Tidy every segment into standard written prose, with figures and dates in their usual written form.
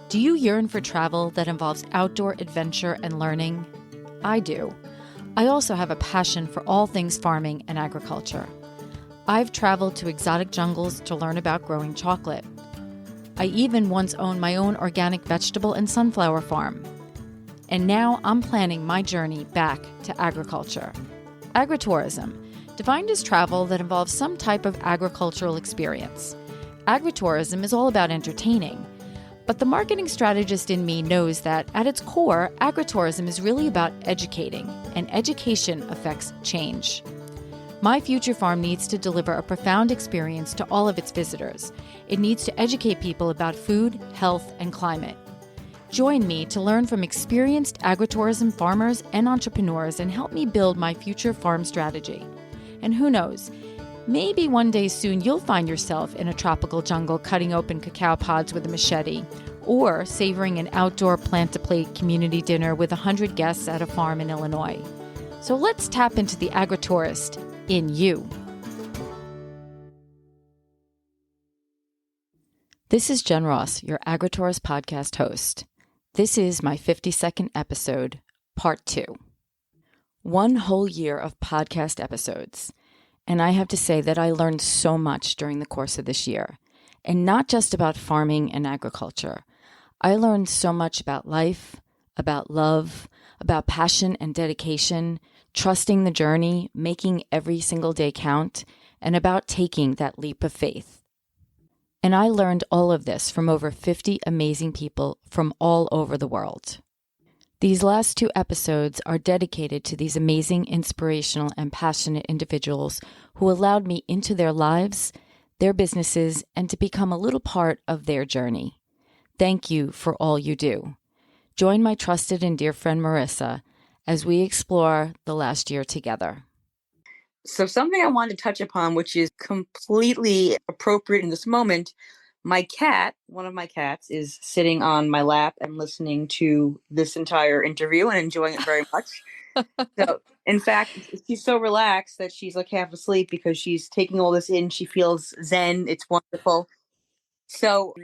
Do you yearn for travel that involves outdoor adventure and learning? I do. I also have a passion for all things farming and agriculture. I've traveled to exotic jungles to learn about growing chocolate. I even once owned my own organic vegetable and sunflower farm. And now I'm planning my journey back to agriculture. Agritourism, defined as travel that involves some type of agricultural experience. Agritourism is all about entertaining. But the marketing strategist in me knows that at its core, agritourism is really about educating, and education affects change. My future farm needs to deliver a profound experience to all of its visitors. It needs to educate people about food, health, and climate. Join me to learn from experienced agritourism farmers and entrepreneurs and help me build my future farm strategy. And who knows, maybe one day soon you'll find yourself in a tropical jungle cutting open cacao pods with a machete, or savoring an outdoor plant-to-plate community dinner with 100 guests at a farm in Illinois. So let's tap into the agritourist in you. This is Jen Ross, your Agri-Tourist Podcast host. This is my 52nd episode, part 2. One whole year of podcast episodes. And I have to say that I learned so much during the course of this year. And not just about farming and agriculture. I learned so much about life, about love, about passion and dedication, trusting the journey, making every single day count, and about taking that leap of faith. And I learned all of this from over 50 amazing people from all over the world. These last 2 episodes are dedicated to these amazing, inspirational, and passionate individuals who allowed me into their lives, their businesses, and to become a little part of their journey. Thank you for all you do. Join my trusted and dear friend Marisa as we explore the last year together. So something I wanted to touch upon, which is completely appropriate in this moment, my cat, one of my cats, is sitting on my lap and listening to this entire interview and enjoying it very much. So, in fact, she's so relaxed that she's like half asleep because she's taking all this in. She feels zen. It's wonderful. So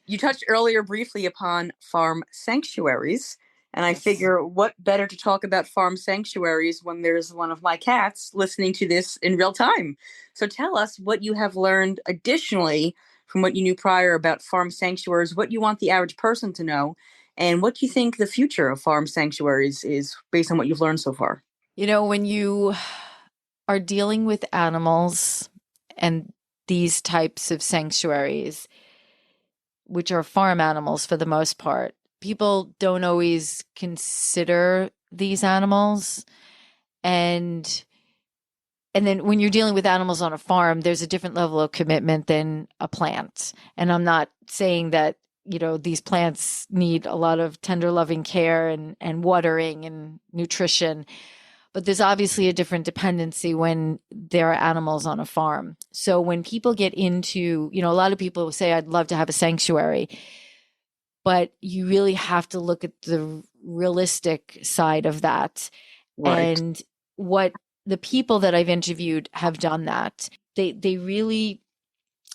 you touched earlier briefly upon farm sanctuaries. And I figure what better to talk about farm sanctuaries when there's one of my cats listening to this in real time. So tell us what you have learned additionally from what you knew prior about farm sanctuaries, what you want the average person to know, and what you think the future of farm sanctuaries is based on what you've learned so far. You know, when you are dealing with animals and these types of sanctuaries, which are farm animals for the most part, people don't always consider these animals. And then when you're dealing with animals on a farm, there's a different level of commitment than a plant. And I'm not saying that, you know, these plants need a lot of tender loving care and watering and nutrition, but there's obviously a different dependency when there are animals on a farm. So when people get into, you know, a lot of people say, I'd love to have a sanctuary, but you really have to look at the realistic side of that. Right. And what the people that I've interviewed have done that. They really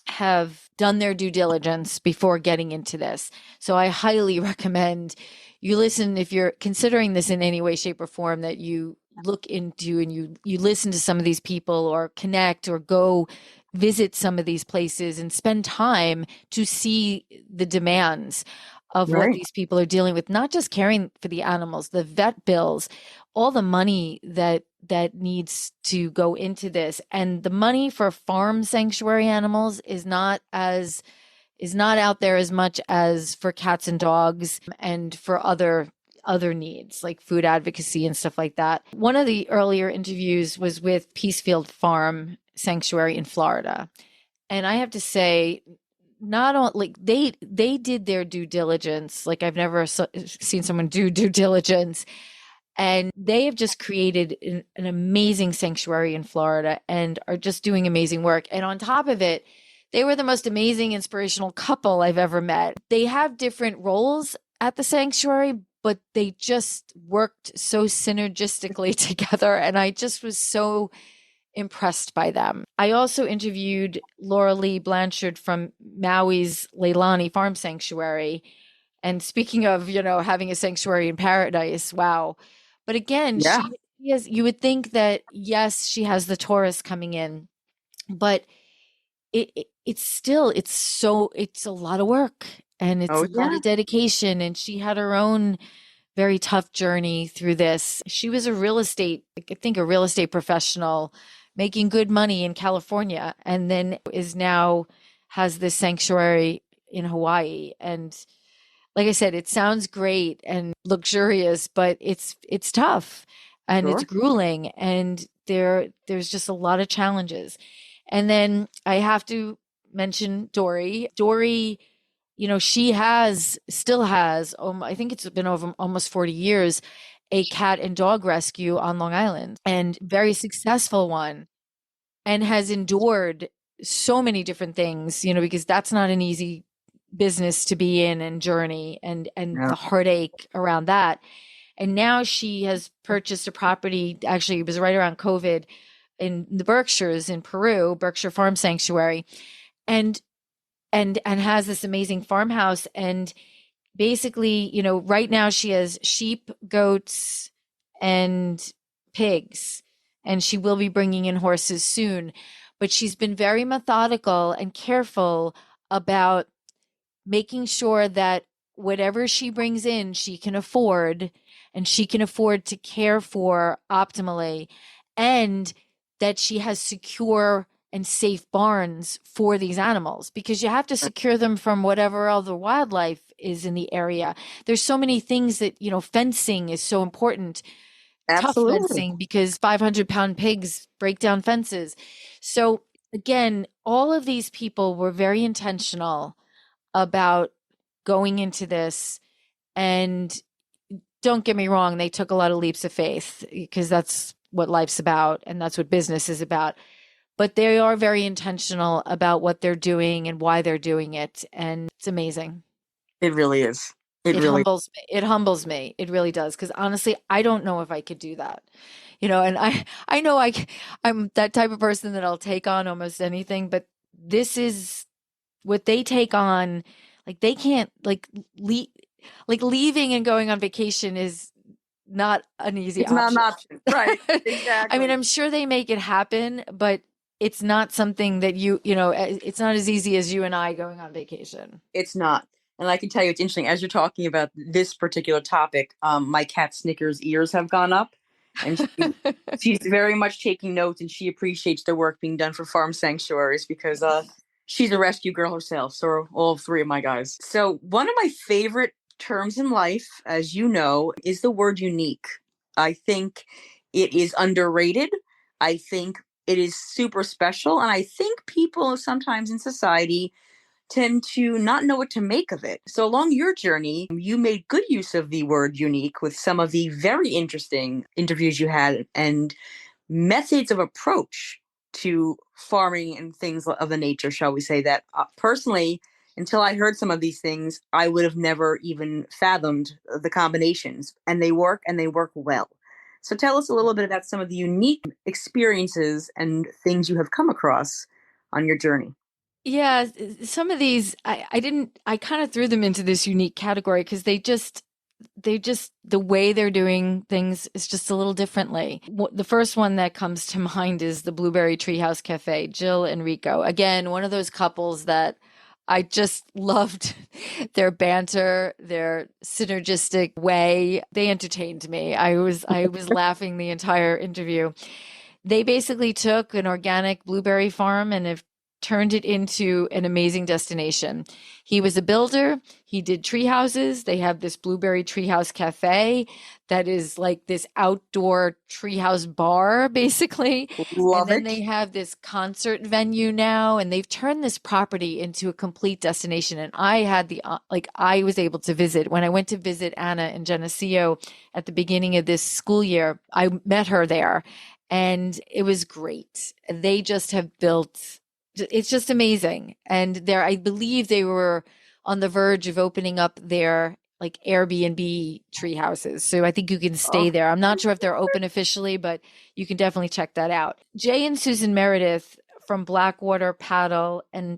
have done their due diligence before getting into this. So I highly recommend you listen, if you're considering this in any way, shape, or form, that you look into and you listen to some of these people or connect or go visit some of these places and spend time to see the demands of what these people are dealing with, not just caring for the animals, the vet bills, all the money that needs to go into this. And the money for farm sanctuary animals is not out there as much as for cats and dogs and for other needs like food advocacy and stuff like that. One of the earlier interviews was with Peacefield Farm Sanctuary in Florida. And I have to say, not only they did their due diligence, like I've never seen someone do due diligence, and they have just created an amazing sanctuary in Florida and are just doing amazing work. And on top of it, they were the most amazing, inspirational couple I've ever met. They have different roles at the sanctuary, but they just worked so synergistically together. And I just was so impressed by them. I also interviewed Laura Lee Blanchard from Maui's Leilani Farm Sanctuary, And speaking of, having a sanctuary in paradise, wow. But again, Yeah. she has, you would think that, yes, she has the tourists coming in, but it's a lot of work and it's Oh, a lot yeah. of dedication. And she had her own very tough journey through this. She was I think a real estate professional making good money in California, and then is now has this sanctuary in Hawaii. And like I said, it sounds great and luxurious, but it's tough and it's Sure. grueling, and there's just a lot of challenges. And then I have to mention Dory. Dory, she still has, I think it's been over almost 40 years, a cat and dog rescue on Long Island, and very successful one, and has endured so many different things, because that's not an easy business to be in, and journey, and Yeah. the heartache around that. And now she has purchased a property. Actually, it was right around COVID, in the Berkshires in Peru, Berkshire Farm Sanctuary, and and has this amazing farmhouse. And basically, right now she has sheep, goats, and pigs, and she will be bringing in horses soon. But she's been very methodical and careful about making sure that whatever she brings in, she can afford, and she can afford to care for optimally, and that she has secure and safe barns for these animals, because you have to secure them from whatever other wildlife is in the area. There's so many things that, fencing is so important, tough Absolutely. fencing, because 500-pound pigs break down fences. So again, all of these people were very intentional about going into this. And don't get me wrong, they took a lot of leaps of faith, because that's what life's about and that's what business is about. But they are very intentional about what they're doing and why they're doing it. And it's amazing. It really is. It It really. humbles me. It humbles me. It really does. Because honestly, I don't know if I could do that. And I know I'm that type of person that I'll take on almost anything, but this is what they take on. Like, they can't, leaving and going on vacation is not an easy It's not an option. option. Right. I mean, Exactly. I'm sure they make it happen, but it's not something that it's not as easy as you and I going on vacation. It's not. And I can tell you, it's interesting as you're talking about this particular topic. My cat Snicker's ears have gone up, and she's very much taking notes, and she appreciates the work being done for farm sanctuaries because she's a rescue girl herself. So are all three of my guys. So one of my favorite terms in life, as you know, is the word unique. I think it is underrated. I think it is super special, and I think people sometimes in society tend to not know what to make of it. So, along your journey, you made good use of the word unique with some of the very interesting interviews you had and methods of approach to farming and things of the nature, shall we say, that personally, until I heard some of these things, I would have never even fathomed the combinations. And they work well. So, tell us a little bit about some of the unique experiences and things you have come across on your journey. Yeah, some of these I kind of threw them into this unique category because the way they're doing things is just a little differently. The first one that comes to mind is the Blueberry Treehouse Cafe, Jill and Rico. Again, one of those couples that I just loved their banter, their synergistic way. They entertained me. I was laughing the entire interview. They basically took an organic blueberry farm and have turned it into an amazing destination. He was a builder. He did tree houses. They have this blueberry treehouse cafe that is like this outdoor treehouse bar, basically. And Love then it. they have this concert venue now, and they've turned this property into a complete destination. And I had I was able to visit when I went to visit Anna and Geneseo at the beginning of this school year. I met her there, and it was great. They just have built, it's just amazing. And I believe they were on the verge of opening up their like Airbnb tree houses. So I think you can stay Oh, there. I'm not sure if they're open officially, but you can definitely check that out. Jay and Susan Meredith from Blackwater Paddle and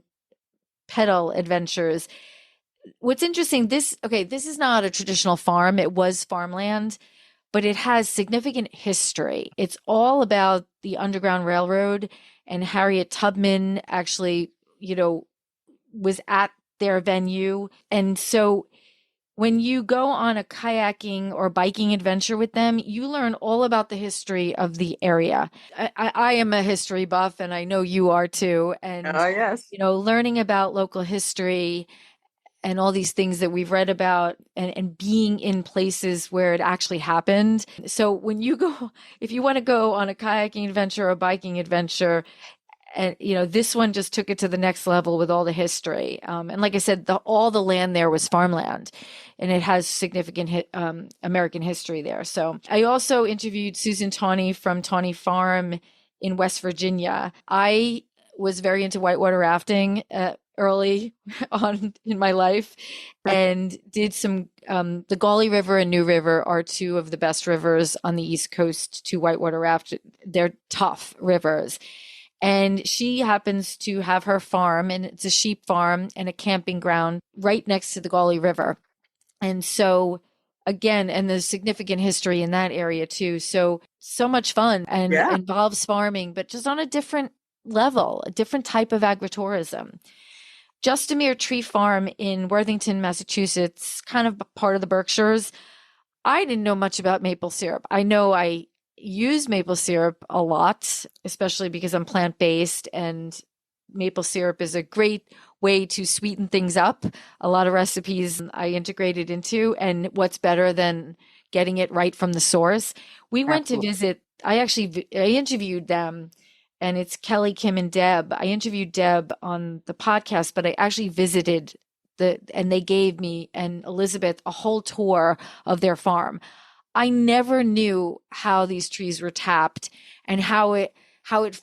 Pedal Adventures, what's interesting, this is not a traditional farm. It was farmland, but it has significant history. It's all about the Underground Railroad, and Harriet Tubman actually, was at their venue. And so when you go on a kayaking or biking adventure with them, you learn all about the history of the area. I am a history buff, and I know you are too. And, Oh, yes. learning about local history and all these things that we've read about, and being in places where it actually happened. So when you go, if you want to go on a kayaking adventure or a biking adventure, and this one just took it to the next level with all the history. And like I said, all the land there was farmland, and it has significant American history there. So I also interviewed Susan Tawney from Tawney Farm in West Virginia. I was very into whitewater rafting early on in my life, and did some the Gauley River and New River are two of the best rivers on the East Coast to whitewater raft. They're tough rivers. And she happens to have her farm, and it's a sheep farm and a camping ground right next to the Gauley River. And so, again, and there's significant history in that area too. So much fun, and Yeah. involves farming, but just on a different level, a different type of agritourism. Justamere Tree Farm in Worthington, Massachusetts, kind of part of the Berkshires. I didn't know much about maple syrup. I know I use maple syrup a lot, especially because I'm plant-based, and maple syrup is a great way to sweeten things up. A lot of recipes I integrated into, and what's better than getting it right from the source? We went to visit, I interviewed them, and it's Kelly, Kim, and Deb. I interviewed Deb on the podcast, but I actually visited and they gave me and Elizabeth a whole tour of their farm. I never knew how these trees were tapped, and how it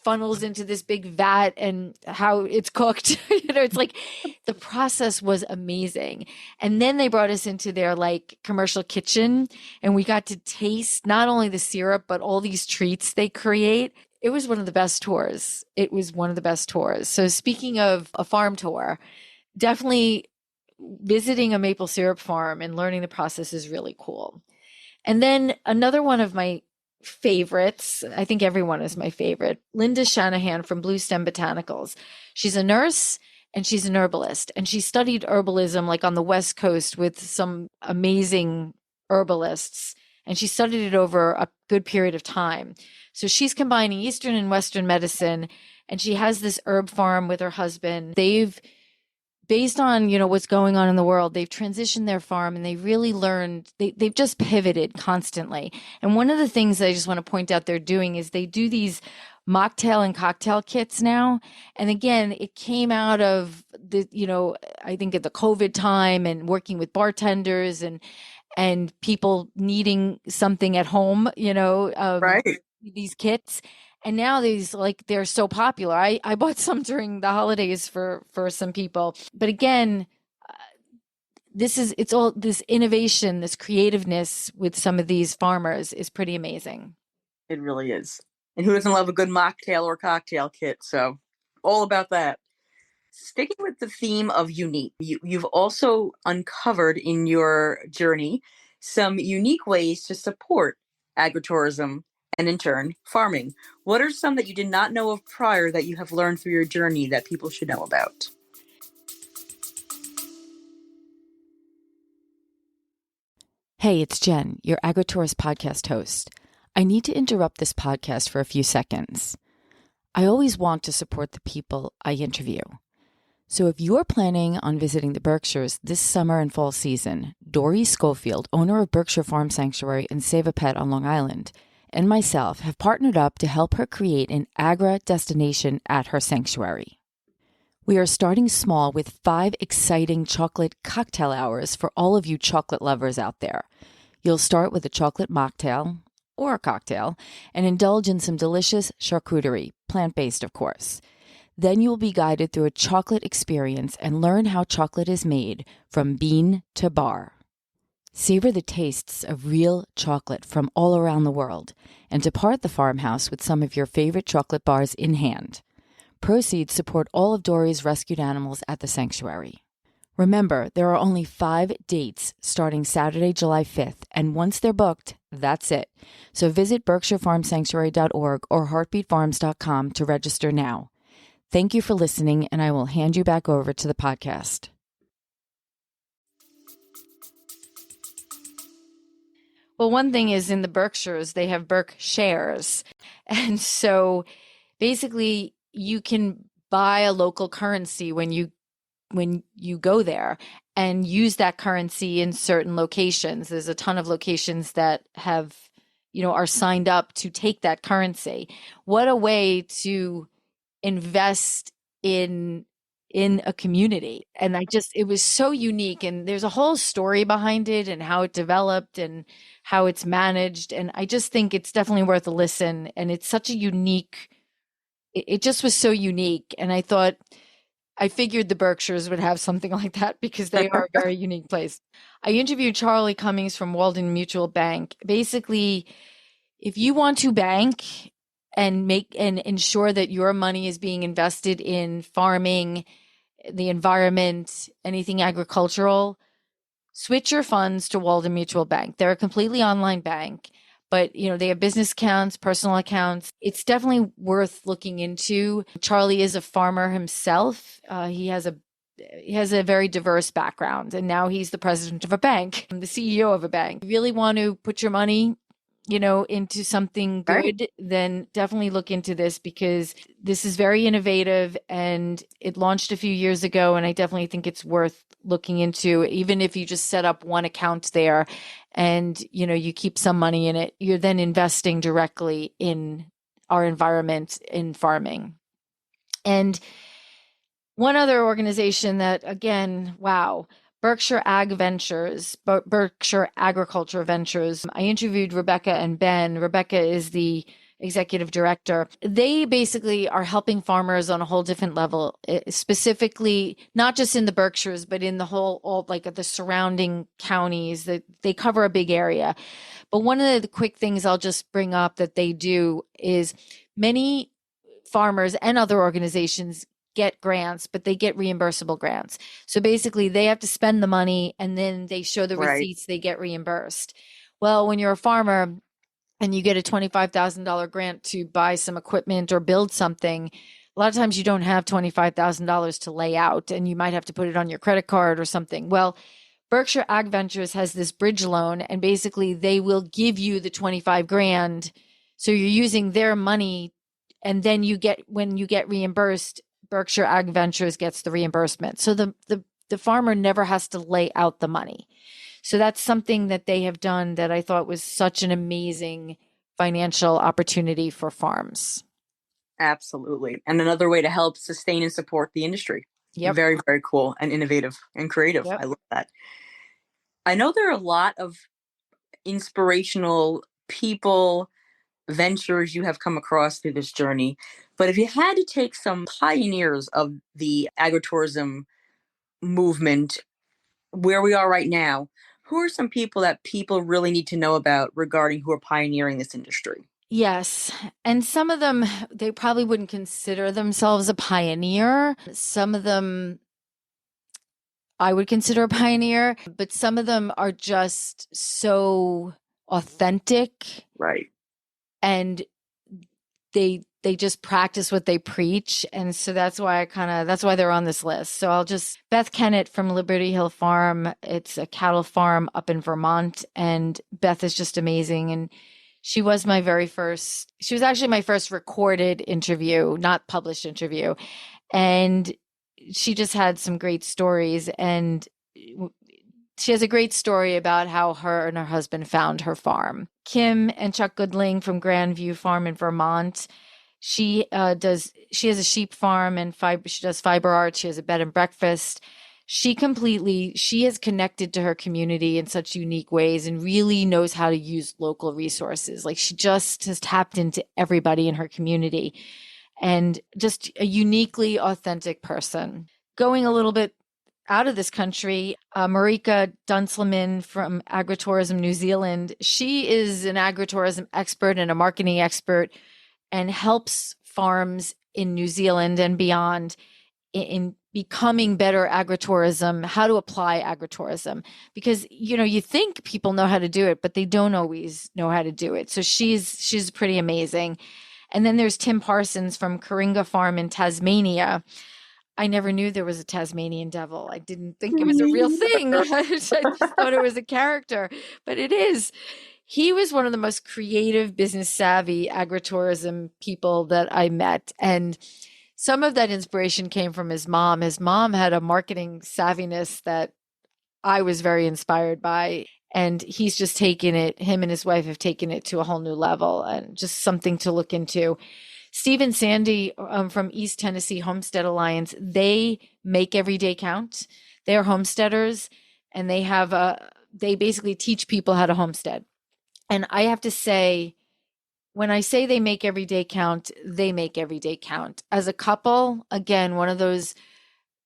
funnels into this big vat, and how it's cooked. It's like the process was amazing. And then they brought us into their like commercial kitchen, and we got to taste not only the syrup, but all these treats they create. It was one of the best tours. So speaking of a farm tour, definitely visiting a maple syrup farm and learning the process is really cool. And then another one of my favorites, I think everyone is my favorite, Linda Shanahan from Blue Stem Botanicals. She's a nurse and she's an herbalist, and she studied herbalism like on the West Coast with some amazing herbalists, and she studied it over a good period of time. So she's combining Eastern and Western medicine, and she has this herb farm with her husband. They've based on what's going on in the world, they've transitioned their farm, and they really learned, they've just pivoted constantly. And one of the things I just want to point out they're doing is they do these mocktail and cocktail kits now. And again, it came out of the I think at the COVID time, and working with bartenders and people needing something at home, Right. these kits. And now they're so popular. I bought some during the holidays for some people. But again, it's all this innovation, this creativeness with some of these farmers is pretty amazing. It really is. And who doesn't love a good mocktail or cocktail kit? So all about that. Sticking with the theme of unique, you've also uncovered in your journey some unique ways to support agritourism and, in turn, farming. What are some that you did not know of prior that you have learned through your journey that people should know about? Hey, it's Jen, your Agri-Tourist Podcast host. I need to interrupt this podcast for a few seconds. I always want to support the people I interview. So if you're planning on visiting the Berkshires this summer and fall season, Dory Schofield, owner of Berkshire Farm Sanctuary and Save a Pet on Long Island, and myself have partnered up to help her create an Agra destination at her sanctuary. We are starting small with 5 exciting chocolate cocktail hours for all of you chocolate lovers out there. You'll start with a chocolate mocktail or a cocktail and indulge in some delicious charcuterie, plant-based of course. Then you will be guided through a chocolate experience and learn how chocolate is made from bean to bar. Savor the tastes of real chocolate from all around the world and depart the farmhouse with some of your favorite chocolate bars in hand. Proceeds support all of Dory's rescued animals at the sanctuary. Remember, there are only 5 dates starting Saturday, July 5th, and once they're booked, that's it. So visit berkshirefarmsanctuary.org or heartbeatfarms.com to register now. Thank you for listening, and I will hand you back over to the podcast. Well, one thing is in the Berkshires, they have Berkshires. And so basically you can buy a local currency when you go there and use that currency in certain locations. There's a ton of locations that have, are signed up to take that currency. What a way to invest in a community. And it was so unique. And there's a whole story behind it and how it developed and how it's managed. And I just think it's definitely worth a listen. And it's such a unique, it just was so unique. And I figured the Berkshires would have something like that because they are a very unique place. I interviewed Charlie Cummings from Walden Mutual Bank. Basically, if you want to bank and ensure that your money is being invested in farming, the environment, anything agricultural, switch your funds to Walden Mutual Bank. They're a completely online bank, but they have business accounts, personal accounts. It's definitely worth looking into. Charlie is a farmer himself. He has a very diverse background, and now he's the president of a bank, the CEO of a bank. If you really want to put your money into something good, right, then definitely look into this because this is very innovative and it launched a few years ago. And I definitely think it's worth looking into, even if you just set up one account there and, you keep some money in it, you're then investing directly in our environment in farming. And one other organization that, again, wow, Berkshire Ag Ventures, Berkshire Agriculture Ventures. I interviewed Rebecca and Ben. Rebecca is the executive director. They basically are helping farmers on a whole different level, specifically not just in the Berkshires, but in the all the surrounding counties. That they cover a big area. But one of the quick things I'll just bring up that they do is many farmers and other organizations get grants, but they get reimbursable grants. So basically they have to spend the money and then they show the receipts, they get reimbursed. Well, when you're a farmer and you get a $25,000 grant to buy some equipment or build something, a lot of times you don't have $25,000 to lay out and you might have to put it on your credit card or something. Well, Berkshire Ag Ventures has this bridge loan and basically they will give you the 25 grand. So you're using their money and then when you get reimbursed, Berkshire Ag Ventures gets the reimbursement. So the farmer never has to lay out the money. So that's something that they have done that I thought was such an amazing financial opportunity for farms. Absolutely. And another way to help sustain and support the industry. Yep. Very, very cool and innovative and creative. Yep. I love that. I know there are a lot of inspirational people, ventures you have come across through this journey. But if you had to take some pioneers of the agritourism movement where we are right now, who are some people that people really need to know about regarding who are pioneering this industry? Yes. And some of them, they probably wouldn't consider themselves a pioneer. Some of them I would consider a pioneer, but some of them are just so authentic. Right. And they just practice what they preach. And so that's why that's why they're on this list. So Beth Kennett from Liberty Hill Farm. It's a cattle farm up in Vermont. And Beth is just amazing. And she was actually my first recorded interview, not published interview. And she just had some great stories. And she has a great story about how her and her husband found her farm. Kim and Chuck Goodling from Grandview Farm in Vermont. She has a sheep farm and she does fiber art. She has a bed and breakfast. She has connected to her community in such unique ways and really knows how to use local resources. Like she just has tapped into everybody in her community and just a uniquely authentic person. Going a little bit out of this country, Marika Dunsleman from Agri-Tourism New Zealand. She is an agritourism expert and a marketing expert and helps farms in New Zealand and beyond in becoming better agritourism, how to apply agritourism, because you think people know how to do it, but they don't always know how to do it. So she's pretty amazing. And then there's Tim Parsons from Karinga Farm in Tasmania. I never knew there was a Tasmanian devil. I didn't think it was a real thing. I just thought it was a character, but it is. He was one of the most creative, business savvy agritourism people that I met. And some of that inspiration came from his mom. His mom had a marketing savviness that I was very inspired by. And he's just taken it, him and his wife have taken it to a whole new level, and just something to look into. Steve and Sandy from East Tennessee Homestead Alliance, they make every day count. They're homesteaders, and they basically teach people how to homestead. And I have to say, when I say they make every day count, they make every day count. As a couple, again, one of those,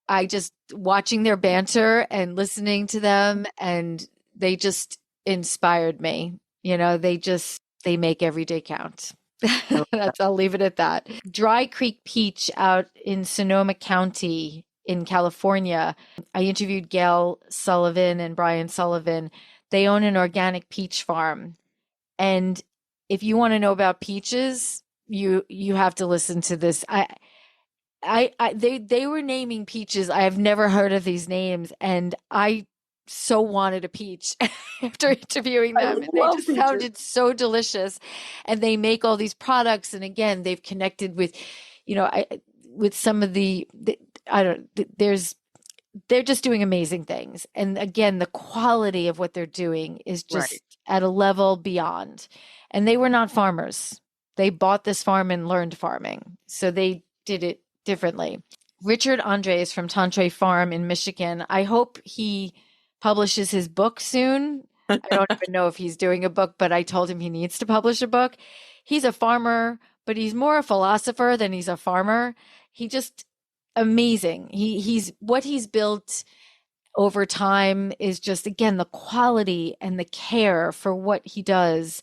I just watching their banter and listening to them, and they just inspired me. They make every day count. I'll leave it at that. Dry Creek Peach out in Sonoma County in California. I interviewed Gail Sullivan and Brian Sullivan. They own an organic peach farm. And if you want to know about peaches, you have to listen to this. They were naming peaches. I have never heard of these names, and I so wanted a peach after interviewing them. They just peaches. Sounded so delicious, and they make all these products. And again, they've connected with, with some of they're just doing amazing things. And again, the quality of what they're doing is just at a level beyond. And they were not farmers. They bought this farm and learned farming. So they did it differently. Richard Andres from Tantray Farm in Michigan. I hope he publishes his book soon. I don't even know if he's doing a book, but I told him he needs to publish a book. He's a farmer, but he's more a philosopher than he's a farmer. He just amazing. What he's built over time is just, again, the quality and the care for what he does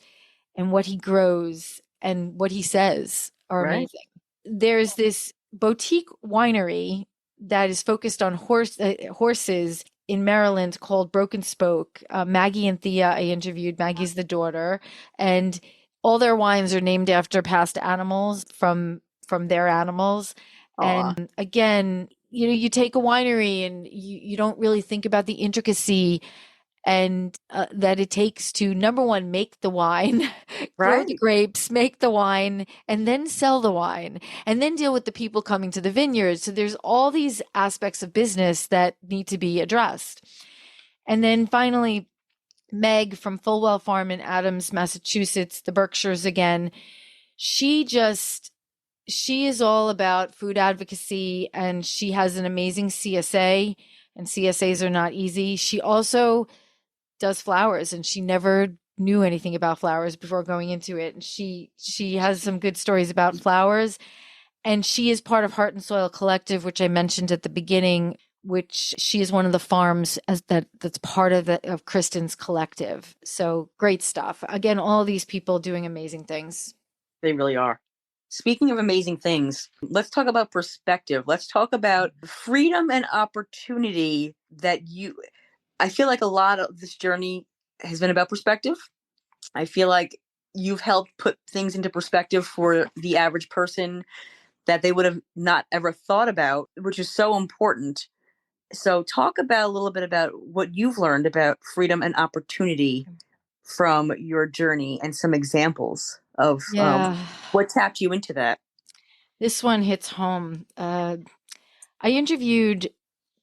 and what he grows and what he says are amazing. There's this boutique winery that is focused on horses in Maryland called Broken Spoke. Maggie and Thea, I interviewed. Maggie's the daughter, and all their wines are named after past animals from their animals. Aww. And again, you take a winery and you don't really think about the intricacy and that it takes to, number one, make the wine, grow the grapes, make the wine, and then sell the wine, and then deal with the people coming to the vineyards. So there's all these aspects of business that need to be addressed. And then finally, Meg from Fulwell Farm in Adams, Massachusetts, the Berkshires again, she is all about food advocacy, and she has an amazing CSA, and CSAs are not easy. She also does flowers, and she never knew anything about flowers before going into it. And she has some good stories about flowers, and she is part of Heart and Soil Collective, which I mentioned at the beginning, which she is one of the farms that's part of Kristen's collective. So great stuff. Again, all these people doing amazing things. They really are. Speaking of amazing things, let's talk about perspective. Let's talk about freedom and opportunity I feel like a lot of this journey has been about perspective. I feel like you've helped put things into perspective for the average person that they would have not ever thought about, which is so important. So talk about a little bit about what you've learned about freedom and opportunity from your journey and some examples of what tapped you into that. This one hits home. I interviewed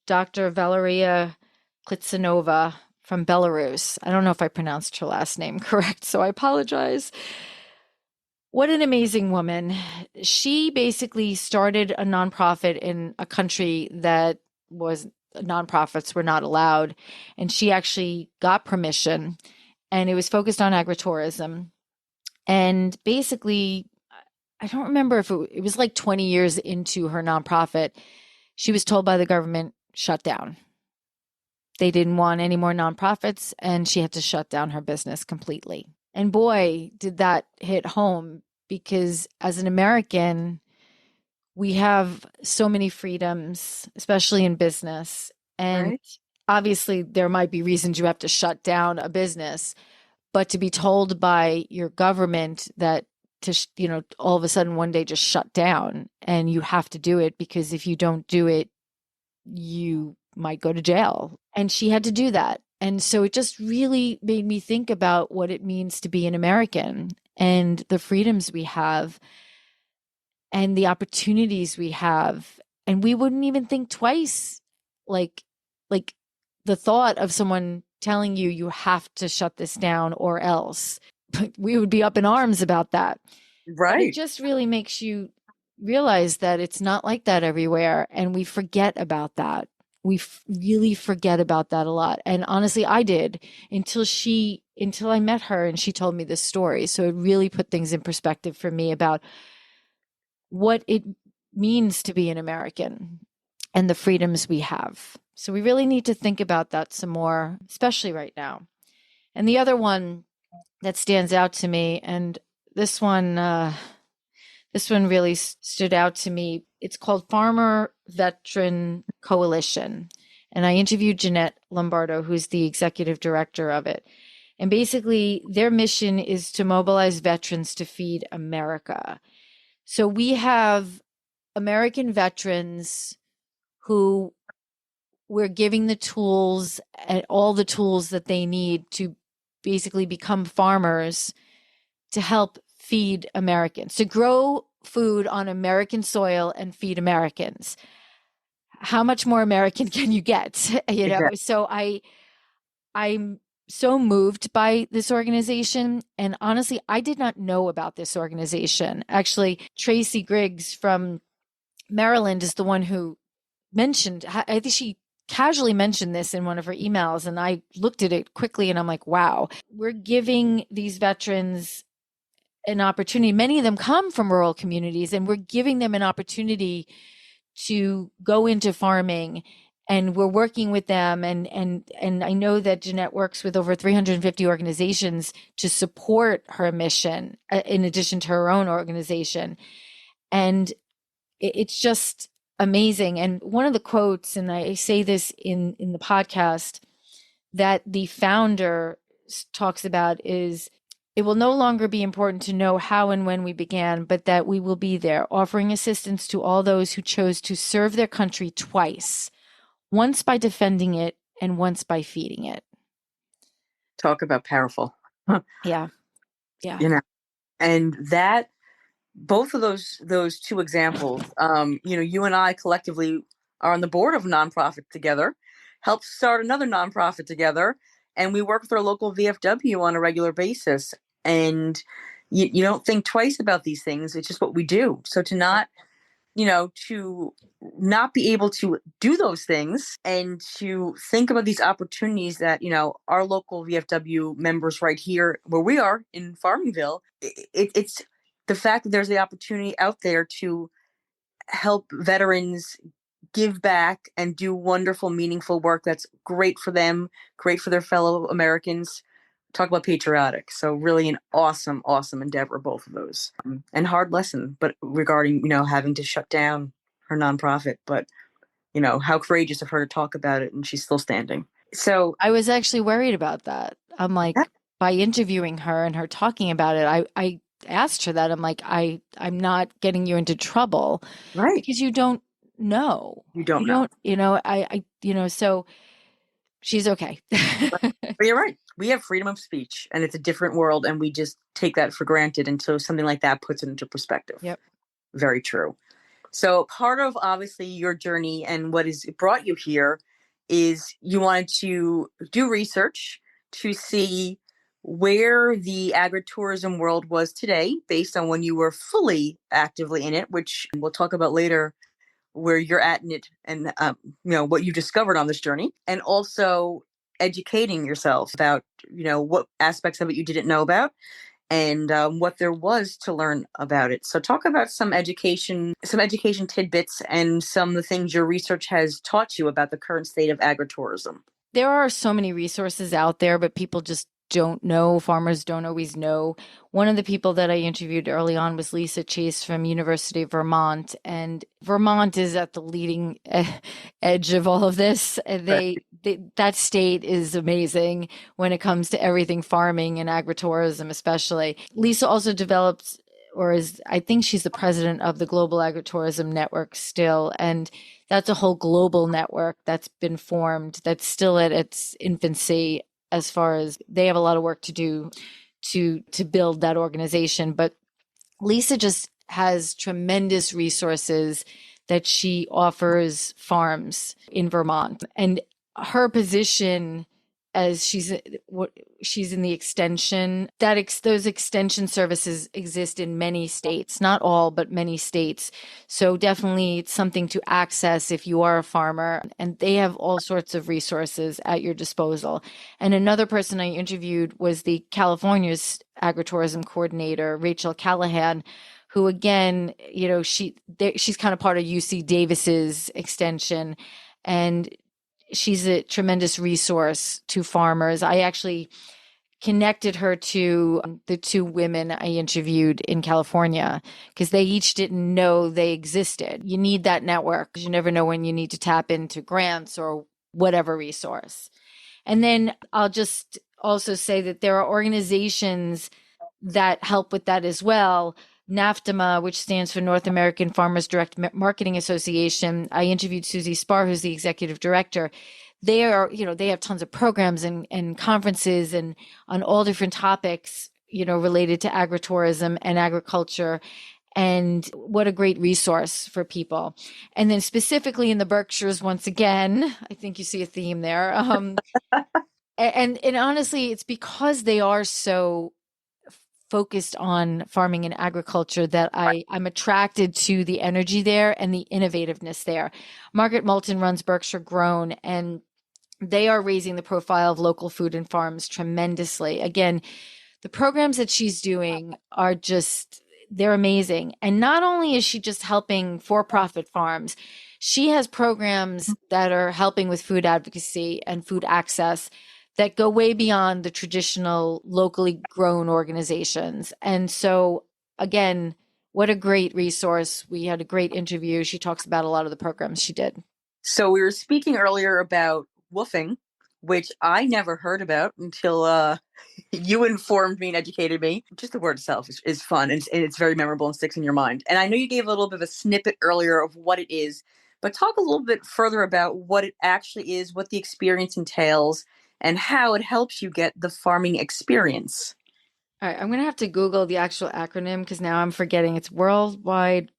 Dr. Valeria Klitsanova from Belarus. I don't know if I pronounced her last name correct, so I apologize. What an amazing woman. She basically started a nonprofit in a country that nonprofits were not allowed, and she actually got permission, and it was focused on agritourism. And basically, I don't remember if it was like 20 years into her nonprofit, she was told by the government, shut down. They didn't want any more nonprofits, and she had to shut down her business completely. And boy, did that hit home, because as an American, We have so many freedoms, especially in business. And Right. obviously, there might be reasons you have to shut down a business, but to be told by your government that all of a sudden one day just shut down and you have to do it because if you don't do it, you might go to jail. And she had to do that. And so it just really made me think about what it means to be an American and the freedoms we have and the opportunities we have. And we wouldn't even think twice, like like the thought of someone telling you you have to shut this down or else. We would be up in arms about that. But it Right. just really makes you realize that it's not like that everywhere. And we forget about that. We really forget about that a lot. And honestly, I did until I met her and she told me this story. So it really put things in perspective for me about what it means to be an American and the freedoms we have. So we really need to think about that some more, especially right now. And the other one that stands out to me, and this one, this one really stood out to me. It's called Farmer Veteran Coalition. And I interviewed Jeanette Lombardo, who's the executive director of it. And basically, their mission is to mobilize veterans to feed America. So we have American veterans who we're giving the tools and all the tools that they need to basically become farmers to help feed Americans, to grow food on American soil and feed Americans. How much more American can you get? Exactly. So I'm so moved by this organization. And honestly, I did not know about this organization. Actually, Tracy Griggs from Maryland is the one who mentioned, I think she casually mentioned this in one of her emails. And I looked at it quickly and I'm like, wow, we're giving these veterans an opportunity. Many of them come from rural communities, and we're giving them an opportunity to go into farming. And we're working with them, and I know that Jeanette works with over 350 organizations to support her mission, in addition to her own organization. And it's just amazing. And one of the quotes, and I say this in the podcast, that the founder talks about is, it will no longer be important to know how and when we began, but that we will be there, offering assistance to all those who chose to serve their country twice, once by defending it and once by feeding it. Talk about powerful. Yeah. Yeah. You know, and that both of those two examples, you and I collectively are on the board of a nonprofit together, helped start another nonprofit together, and we work with our local VFW on a regular basis. And you don't think twice about these things. It's just what we do. So to not be able to do those things and to think about these opportunities that, our local VFW members right here where we are in Farmingville, it's the fact that there's the opportunity out there to help veterans give back and do wonderful, meaningful work that's great for them, great for their fellow Americans. Talk about patriotic. So really an awesome, awesome endeavor, both of those. And hard lesson, but regarding, having to shut down her nonprofit, but how courageous of her to talk about it, and she's still standing. So I was actually worried about that. I'm yeah, like, by interviewing her and her talking about it, I asked her that. I'm like, I'm not getting you into trouble right. because you don't know. You don't You know. don't, so she's okay. But you're right. We have freedom of speech, and it's a different world, and we just take that for granted until something like that puts it into perspective. Yep. Very true. So part of obviously your journey and what has brought you here is you wanted to do research to see where the agritourism world was today based on when you were fully actively in it, which we'll talk about later, where you're at in it and what you discovered on this journey, and also educating yourself about what aspects of it you didn't know about, and what there was to learn about it. So talk about some education tidbits and some of the things your research has taught you about the current state of agritourism. There are so many resources out there, but people just don't know. Farmers don't always know. One of the people that I interviewed early on was Lisa Chase from University of Vermont, and Vermont is at the leading edge of all of this. That state is amazing when it comes to everything farming and agritourism, especially. Lisa also developed, or is, I think she's the president of the Global Agritourism Network still, and that's a whole global network that's been formed that's still at its infancy, as far as they have a lot of work to do to build that organization. But Lisa just has tremendous resources that she offers farms in Vermont. And her position, as she's in the extension, those extension services exist in many states, not all, but many states. So definitely it's something to access if you are a farmer, and they have all sorts of resources at your disposal. And another person I interviewed was the California's agritourism coordinator, Rachel Callahan, who, again, she's kind of part of UC Davis's extension, and she's a tremendous resource to farmers. I actually connected her to the two women I interviewed in California because they each didn't know they existed. You need that network because you never know when you need to tap into grants or whatever resource. And then I'll just also say that there are organizations that help with that as well. NAFTMA, which stands for North American Farmers Direct Marketing Association. I interviewed Susie Spar, who's the executive director. They have tons of programs and conferences and on all different topics, related to agritourism and agriculture. And what a great resource for people. And then specifically in the Berkshires, once again, I think you see a theme there. And honestly, it's because they are so focused on farming and agriculture that I'm attracted to the energy there and the innovativeness there. Margaret Moulton runs Berkshire Grown, and they are raising the profile of local food and farms tremendously. Again, the programs that she's doing are they're amazing. And not only is she just helping for-profit farms, she has programs that are helping with food advocacy and food access that go way beyond the traditional locally grown organizations. And so, again, what a great resource. We had a great interview. She talks about a lot of the programs she did. So we were speaking earlier about woofing, which I never heard about until you informed me and educated me. Just the word itself is fun, and it's very memorable and sticks in your mind. And I know you gave a little bit of a snippet earlier of what it is, but talk a little bit further about what it actually is, what the experience entails, and how it helps you get the farming experience. All right, I'm going to have to Google the actual acronym because now I'm forgetting. It's Worldwide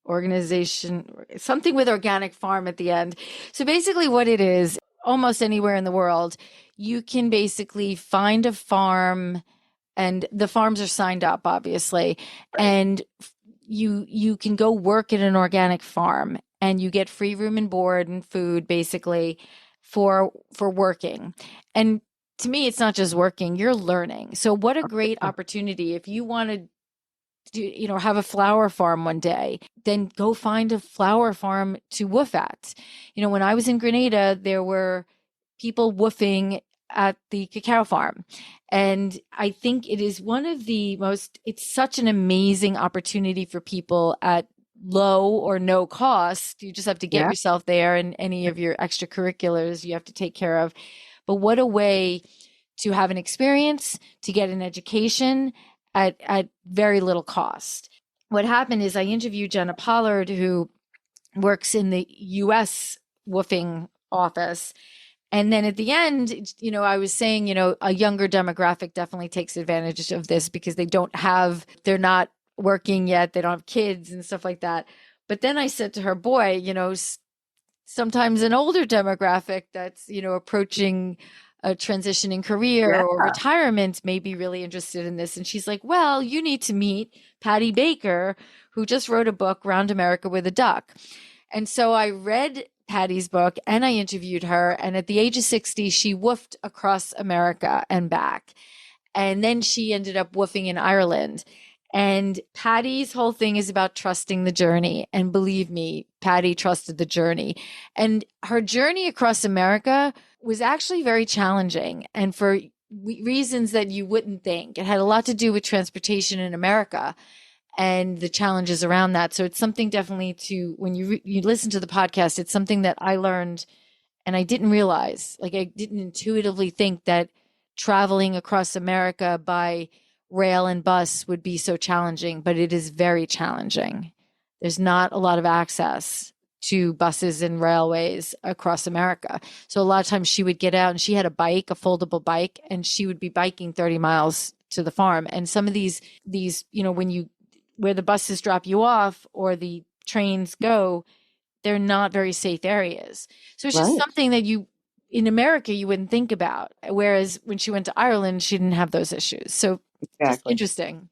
Organization, something with organic farm at the end. So basically what it is, almost anywhere in the world, you can basically find a farm, and the farms are signed up, obviously, and you can go work at an organic farm, and you get free room and board and food, basically, for working. And to me, it's not just working, you're learning. So what a great opportunity. If you want to have a flower farm one day, then go find a flower farm to woof at. When I was in Grenada, there were people woofing at the cacao farm. And I think it is it's such an amazing opportunity for people at low or no cost. You just have to get yourself there, and any of your extracurriculars you have to take care of. But what a way to have an experience, to get an education at very little cost. What happened is I interviewed Jenna Pollard, who works in the U.S. woofing office. And then at the end, I was saying, a younger demographic definitely takes advantage of this because they're not working yet. They don't have kids and stuff like that. But then I said to her, boy, sometimes an older demographic that's, approaching a transitioning career or retirement may be really interested in this. And she's like, well, you need to meet Patty Baker, who just wrote a book, Round America with a Duck. And so I read Patty's book and I interviewed her. And at the age of 60, she woofed across America and back. And then she ended up woofing in Ireland. And Patty's whole thing is about trusting the journey. And believe me, Patty trusted the journey. And her journey across America was actually very challenging. And for reasons that you wouldn't think. It had a lot to do with transportation in America and the challenges around that. So it's something definitely to, when you listen to the podcast, it's something that I learned and I didn't realize, like I didn't intuitively think that traveling across America by rail and bus would be so challenging, but it is very challenging. There's not a lot of access to buses and railways across America. So a lot of times she would get out and she had a bike, a foldable bike, and she would be biking 30 miles to the farm. And some of these, when you, where the buses drop you off or the trains go, they're not very safe areas. So it's just something that in America, you wouldn't think about. Whereas when she went to Ireland, she didn't have those issues. So just interesting.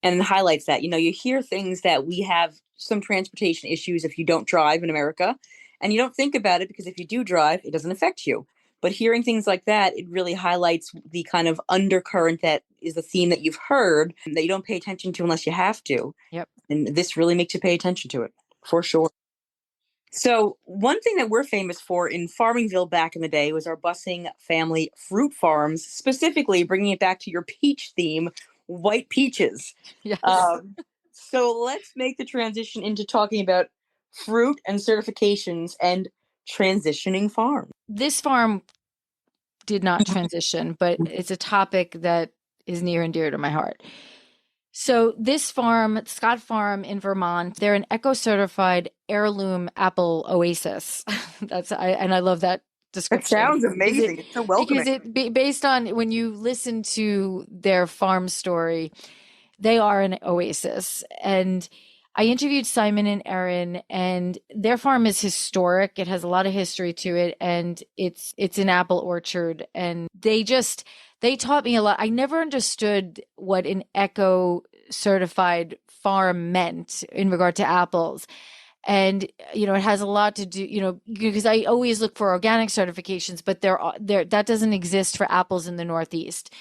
And it highlights that, you hear things that we have some transportation issues if you don't drive in America, and you don't think about it because if you do drive, it doesn't affect you. But hearing things like that, it really highlights the kind of undercurrent that is the theme that you've heard that you don't pay attention to unless you have to. Yep. And this really makes you pay attention to it, for sure. So one thing that we're famous for in Farmingville back in the day was our busing family fruit farms, specifically bringing it back to your peach theme, white peaches. Yes. So let's make the transition into talking about fruit and certifications and transitioning farms. This farm did not transition, but it's a topic that is near and dear to my heart. So this farm, Scott Farm in Vermont, they're an eco-certified heirloom apple oasis. And I love that description. That sounds amazing. It's so welcoming. Because based on when you listen to their farm story, they are an oasis. And I interviewed Simon and Erin, and their farm is historic. It has a lot of history to it, and it's an apple orchard. And they taught me a lot. I never understood what an eco certified farm meant in regard to apples. And, it has a lot to do, because I always look for organic certifications, but that doesn't exist for apples in the Northeast.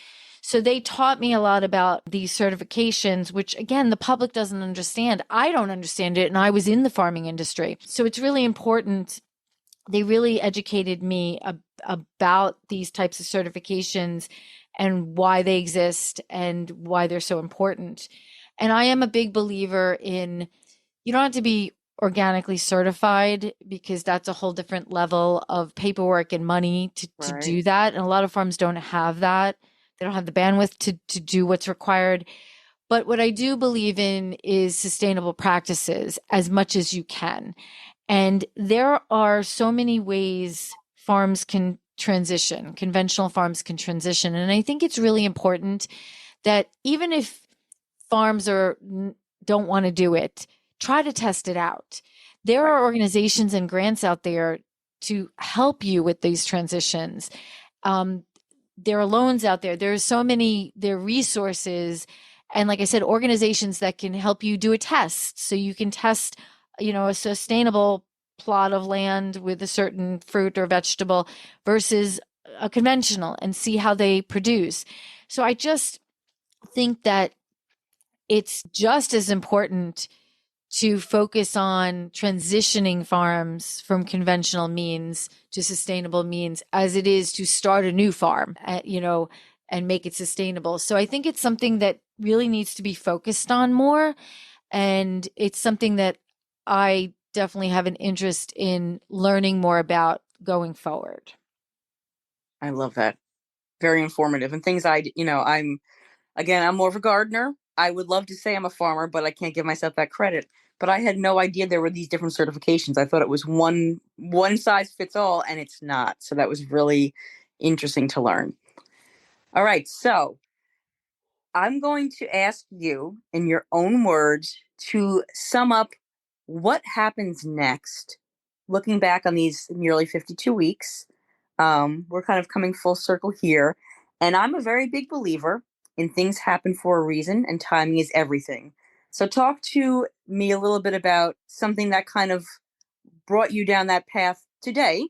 So they taught me a lot about these certifications, which again, the public doesn't understand. I don't understand it. And I was in the farming industry. So it's really important. They really educated me about these types of certifications and why they exist and why they're so important. And I am a big believer in, you don't have to be organically certified because that's a whole different level of paperwork and money to do that. And a lot of farms don't have that. They don't have the bandwidth to do what's required. But what I do believe in is sustainable practices as much as you can. And there are so many ways farms can transition, conventional farms can transition. And I think it's really important that even if farms don't want to do it, try to test it out. There are organizations and grants out there to help you with these transitions. There are loans out there. There are resources. And like I said, organizations that can help you do a test. So you can test, a sustainable plot of land with a certain fruit or vegetable versus a conventional and see how they produce. So I just think that it's just as important to focus on transitioning farms from conventional means to sustainable means as it is to start a new farm, and make it sustainable. So I think it's something that really needs to be focused on more. And it's something that I definitely have an interest in learning more about going forward. I love that. Very informative. And things I'm more of a gardener. I would love to say I'm a farmer, but I can't give myself that credit. But I had no idea there were these different certifications. I thought it was one size fits all, and it's not. So that was really interesting to learn. All right. So I'm going to ask you, in your own words, to sum up what happens next, looking back on these nearly 52 weeks. We're kind of coming full circle here. And I'm a very big believer in things happen for a reason, and timing is everything. So talk to me a little bit about something that kind of brought you down that path today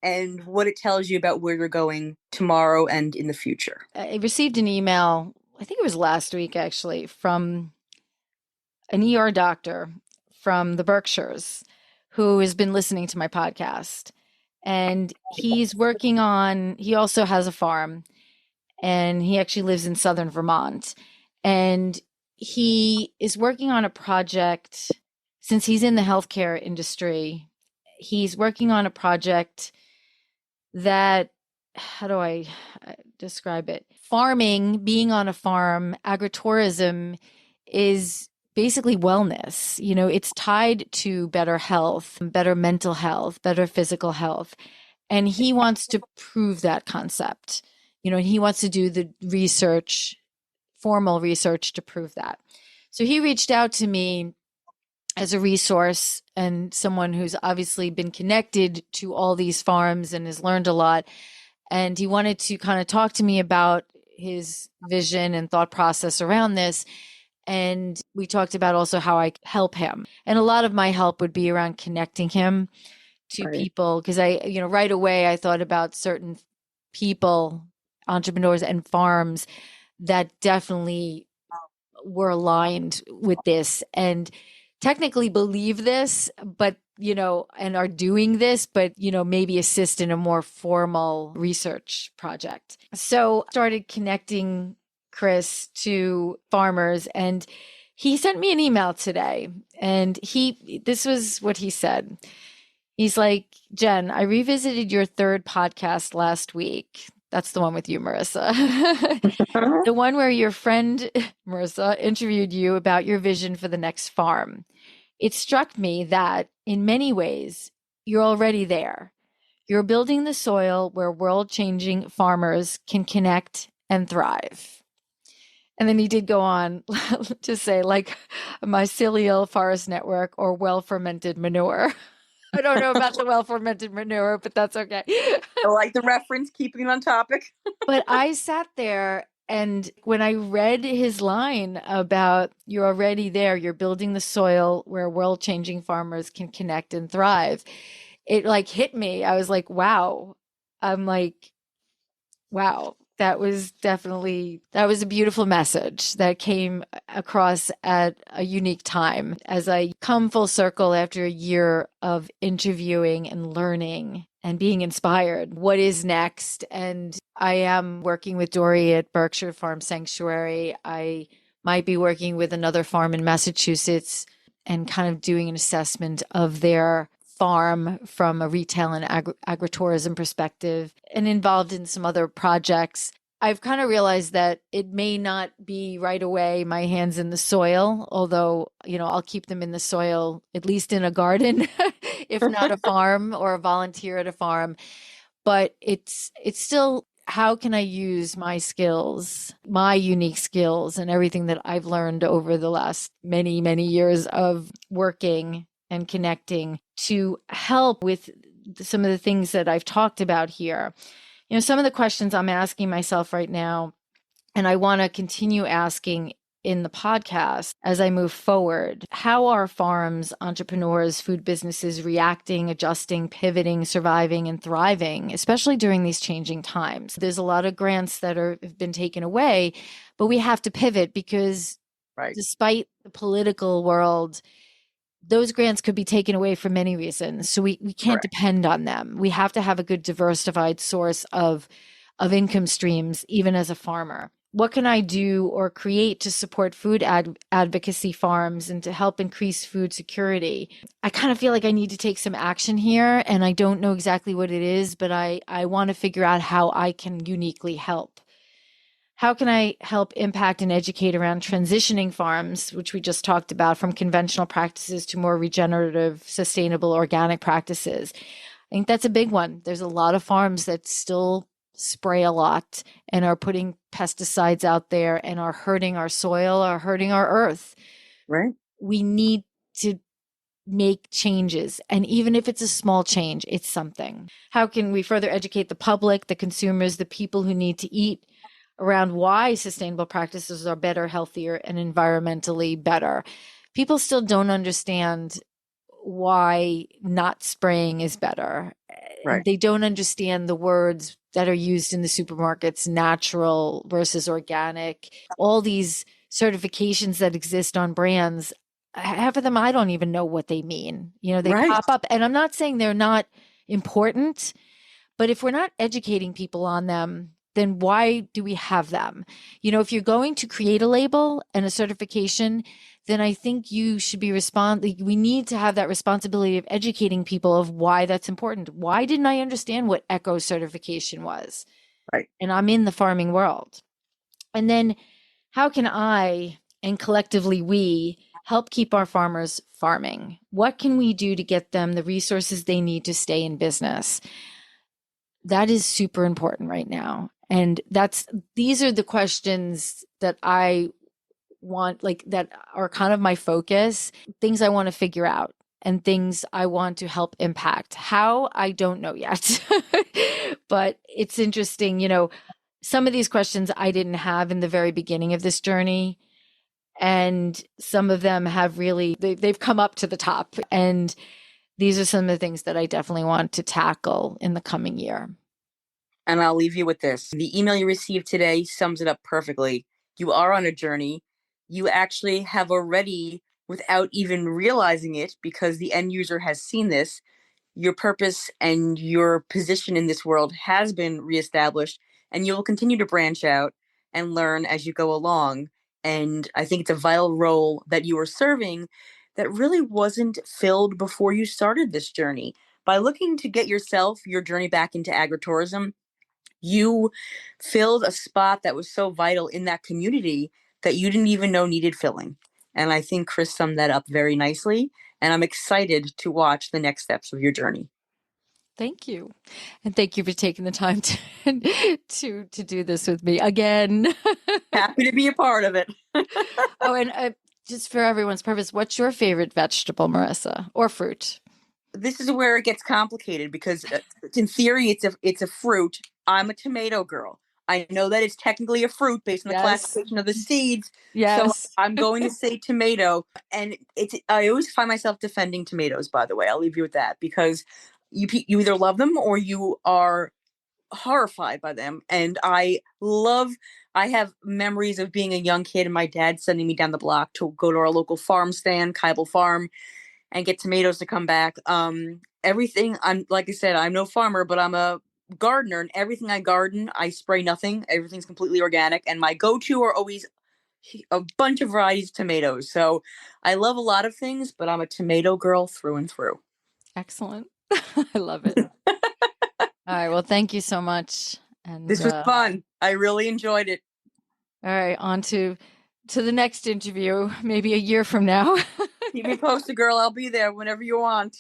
and what it tells you about where you're going tomorrow and in the future. I received an email, I think it was last week actually, from an ER doctor from the Berkshires who has been listening to my podcast. And he also has a farm. and he actually lives in southern Vermont. And he is working on a project since he's in the healthcare industry. He's working on a project that, how do I describe it? Farming, being on a farm, agritourism is basically wellness. You know, it's tied to better health, better mental health, better physical health. And he wants to prove that concept. You know, he wants to do the research, formal research to prove that. So he reached out to me as a resource and someone who's obviously been connected to all these farms and has learned a lot. And he wanted to kind of talk to me about his vision and thought process around this. And we talked about also how I help him. And a lot of my help would be around connecting him to people, because right away I thought about certain people, entrepreneurs and farms that definitely were aligned with this and technically believe this, but, and are doing this, but, maybe assist in a more formal research project. So I started connecting Chris to farmers, and he sent me an email today, and this was what he said. He's like, Jen, I revisited your third podcast last week. That's the one with you, Marissa. The one where your friend, Marissa, interviewed you about your vision for the next farm. It struck me that, in many ways, you're already there. You're building the soil where world-changing farmers can connect and thrive. And then he did go on to say, like a mycelial forest network or well-fermented manure. I don't know about the well-fermented manure, but that's okay. I like the reference, keeping it on topic. But I sat there, and when I read his line about you're already there, you're building the soil where world-changing farmers can connect and thrive, it like hit me. I was like, wow. I'm like, wow. That was a beautiful message that came across at a unique time as I come full circle after a year of interviewing and learning and being inspired. What is next? And I am working with Dory at Berkshire Farm Sanctuary. I might be working with another farm in Massachusetts and kind of doing an assessment of their farm from a retail and agritourism perspective, and involved in some other projects. I've kind of realized that it may not be right away my hands in the soil, although, I'll keep them in the soil, at least in a garden, if not a farm or a volunteer at a farm. But it's still, how can I use my skills, my unique skills, and everything that I've learned over the last many, many years of working and connecting to help with some of the things that I've talked about here. Some of the questions I'm asking myself right now, and I want to continue asking in the podcast as I move forward. How are farms, entrepreneurs, food businesses reacting, adjusting, pivoting, surviving, and thriving, especially during these changing times? There's a lot of grants that have been taken away, but we have to pivot because despite the political world, those grants could be taken away for many reasons. So we can't depend on them. We have to have a good diversified source of income streams, even as a farmer. What can I do or create to support food advocacy farms and to help increase food security? I kind of feel like I need to take some action here, and I don't know exactly what it is, but I want to figure out how I can uniquely help. How can I help impact and educate around transitioning farms, which we just talked about, from conventional practices to more regenerative, sustainable, organic practices? I think that's a big one. There's a lot of farms that still spray a lot and are putting pesticides out there and are hurting our soil, are hurting our earth. Right. We need to make changes. And even if it's a small change, it's something. How can we further educate the public, the consumers, the people who need to eat, around why sustainable practices are better, healthier, and environmentally better? People still don't understand why not spraying is better. Right. They don't understand the words that are used in the supermarkets, natural versus organic, all these certifications that exist on brands. Half of them, I don't even know what they mean. They pop up, and I'm not saying they're not important, but if we're not educating people on them, then why do we have them? If you're going to create a label and a certification, then I think you should be we need to have that responsibility of educating people of why that's important. Why didn't I understand what eco certification was? Right. And I'm in the farming world. And then how can I, and collectively we, help keep our farmers farming? What can we do to get them the resources they need to stay in business? That is super important right now. And these are the questions that I want, that are kind of my focus, things I want to figure out and things I want to help impact. How, I don't know yet, but it's interesting. Some of these questions I didn't have in the very beginning of this journey. And some of them have really, they've come up to the top. And these are some of the things that I definitely want to tackle in the coming year. And I'll leave you with this. The email you received today sums it up perfectly. You are on a journey. You actually have already, without even realizing it, because the end user has seen this, your purpose and your position in this world has been reestablished, and you will continue to branch out and learn as you go along. And I think it's a vital role that you are serving that really wasn't filled before you started this journey. By looking to get your journey back into agritourism, you filled a spot that was so vital in that community that you didn't even know needed filling. And I think Chris summed that up very nicely. And I'm excited to watch the next steps of your journey. Thank you. And thank you for taking the time to do this with me again. Happy to be a part of it. Oh, and just for everyone's purpose, what's your favorite vegetable, Marisa, or fruit? This is where it gets complicated because in theory, it's a fruit. I'm a tomato girl. I know that it's technically a fruit based on the classification of the seeds. So I'm going to say tomato. And I always find myself defending tomatoes, by the way. I'll leave you with that because you either love them or you are horrified by them. And I have memories of being a young kid and my dad sending me down the block to go to our local farm stand, Kybel Farm, and get tomatoes to come back. Everything, like I said, I'm no farmer, but I'm a gardener, and everything I garden, I spray nothing. Everything's completely organic, and my go-to are always a bunch of varieties of tomatoes. So I love a lot of things, but I'm a tomato girl through and through. Excellent. I love it. All right. Well, thank you so much. And this was fun. I really enjoyed it. All right. On to the next interview, maybe a year from now. Keep me posted, girl. I'll be there whenever you want.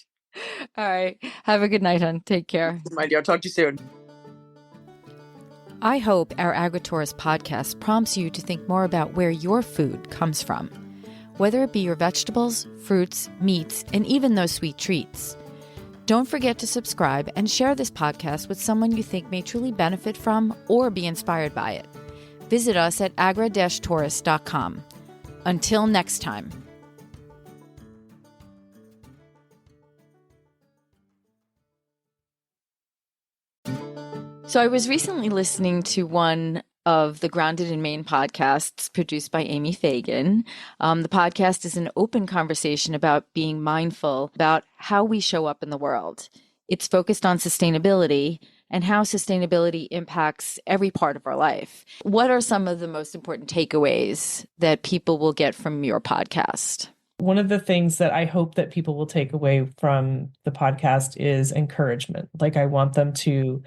All right. Have a good night, hon. Take care. My dear, I'll talk to you soon. I hope our Agri-Tourist podcast prompts you to think more about where your food comes from, whether it be your vegetables, fruits, meats, and even those sweet treats. Don't forget to subscribe and share this podcast with someone you think may truly benefit from or be inspired by it. Visit us at agri-tourist.com. Until next time. So I was recently listening to one of the Grounded in Maine podcasts produced by Amy Fagan. The podcast is an open conversation about being mindful about how we show up in the world. It's focused on sustainability and how sustainability impacts every part of our life. What are some of the most important takeaways that people will get from your podcast? One of the things that I hope that people will take away from the podcast is encouragement. Like, I want them to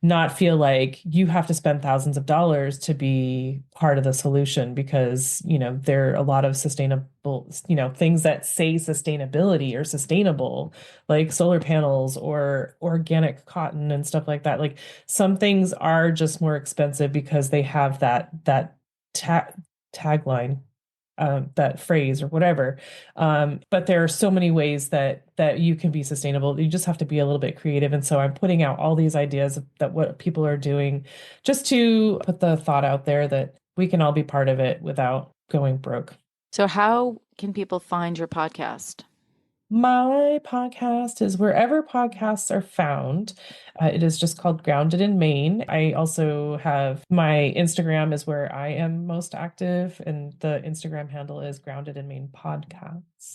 not feel like you have to spend thousands of dollars to be part of the solution, because, there are a lot of sustainable, things that say sustainability or sustainable, like solar panels or organic cotton and stuff like that. Like, some things are just more expensive because they have that tagline, that phrase or whatever. But there are so many ways that you can be sustainable. You just have to be a little bit creative. And so I'm putting out all these ideas that what people are doing, just to put the thought out there that we can all be part of it without going broke. So how can people find your podcast? My podcast is wherever podcasts are found. It is just called Grounded in Maine. I also have my Instagram is where I am most active, and the Instagram handle is Grounded in Maine Podcasts.